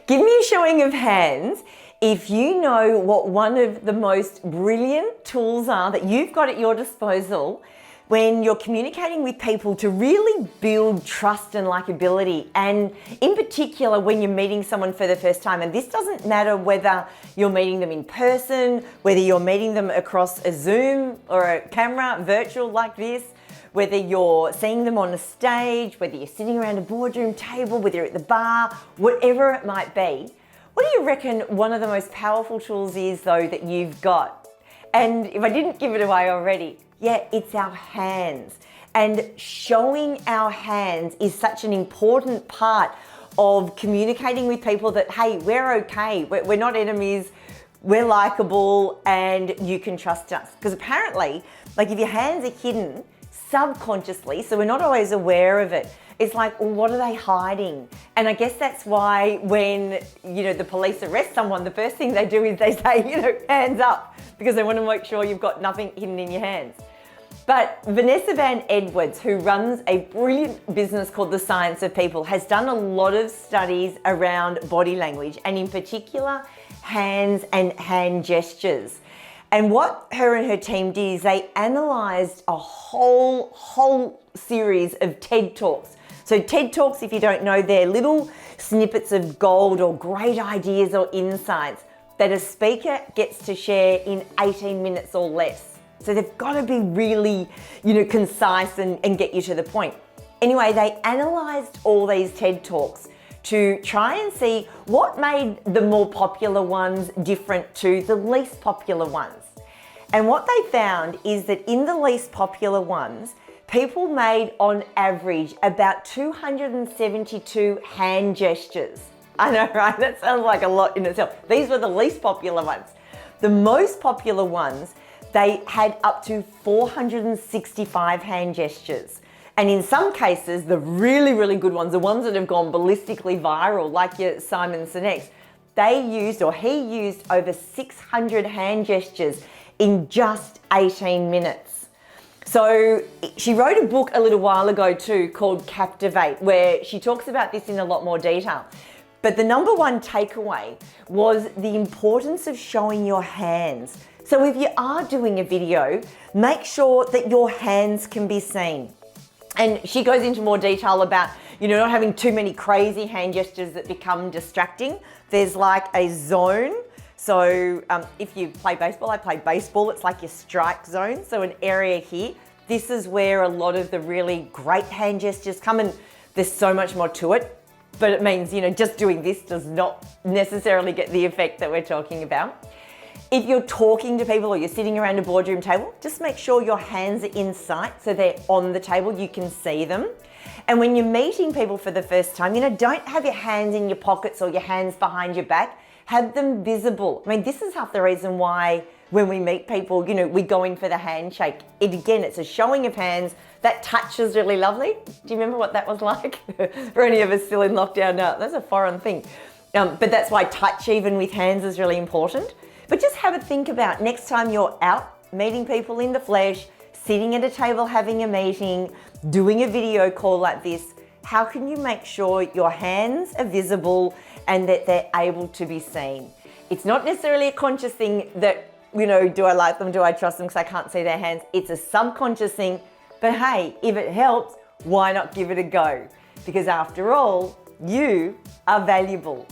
Give me a showing of hands if you know what one of the most brilliant tools are that you've got at your disposal when you're communicating with people to really build trust and likability, and in particular when you're meeting someone for the first time. And this doesn't matter whether you're meeting them in person, whether you're meeting them across a Zoom or a camera, virtual like this, whether you're seeing them on a stage, whether you're sitting around a boardroom table, whether you're at the bar, whatever it might be. What do you reckon one of the most powerful tools is though that you've got? And if I didn't give it away already, yeah, it's our hands. And showing our hands is such an important part of communicating with people that, hey, we're okay, we're not enemies, we're likable, and you can trust us. Because apparently, like if your hands are hidden subconsciously, so we're not always aware of it, it's like, well, what are they hiding? And I guess that's why when, the police arrest someone, the first thing they do is they say, hands up, because they want to make sure you've got nothing hidden in your hands. But Vanessa Van Edwards, who runs a brilliant business called The Science of People, has done a lot of studies around body language, and in particular, hands and hand gestures. And what her and her team did is they analysed a whole series of TED Talks. So TED Talks, if you don't know, they're little snippets of gold or great ideas or insights that a speaker gets to share in 18 minutes or less. So they've got to be really, concise and get you to the point. Anyway, they analysed all these TED Talks to try and see what made the more popular ones different to the least popular ones. And what they found is that in the least popular ones, people made on average about 272 hand gestures. I know, right? That sounds like a lot in itself. These were the least popular ones. The most popular ones, they had up to 465 hand gestures. And in some cases, the really, really good ones, the ones that have gone ballistically viral, like your Simon Sinek's, he used over 600 hand gestures in just 18 minutes. So she wrote a book a little while ago too called Captivate, where she talks about this in a lot more detail. But the number one takeaway was the importance of showing your hands. So if you are doing a video, make sure that your hands can be seen. And she goes into more detail about, not having too many crazy hand gestures that become distracting. There's like a zone. So if you play baseball, I play baseball, it's like your strike zone. So an area here, this is where a lot of the really great hand gestures come, and there's so much more to it. But it means, just doing this does not necessarily get the effect that we're talking about. If you're talking to people or you're sitting around a boardroom table, just make sure your hands are in sight so they're on the table, you can see them. And when you're meeting people for the first time, don't have your hands in your pockets or your hands behind your back. Have them visible. I mean, this is half the reason why when we meet people, we go in for the handshake. It's a showing of hands. That touch is really lovely. Do you remember what that was like? For any of us still in lockdown now, that's a foreign thing. But that's why touch, even with hands, is really important. But just have a think about next time you're out meeting people in the flesh, sitting at a table having a meeting, doing a video call like this, how can you make sure your hands are visible and that they're able to be seen? It's not necessarily a conscious thing that, do I like them, do I trust them because I can't see their hands? It's a subconscious thing, but hey, if it helps, why not give it a go? Because after all, you are valuable.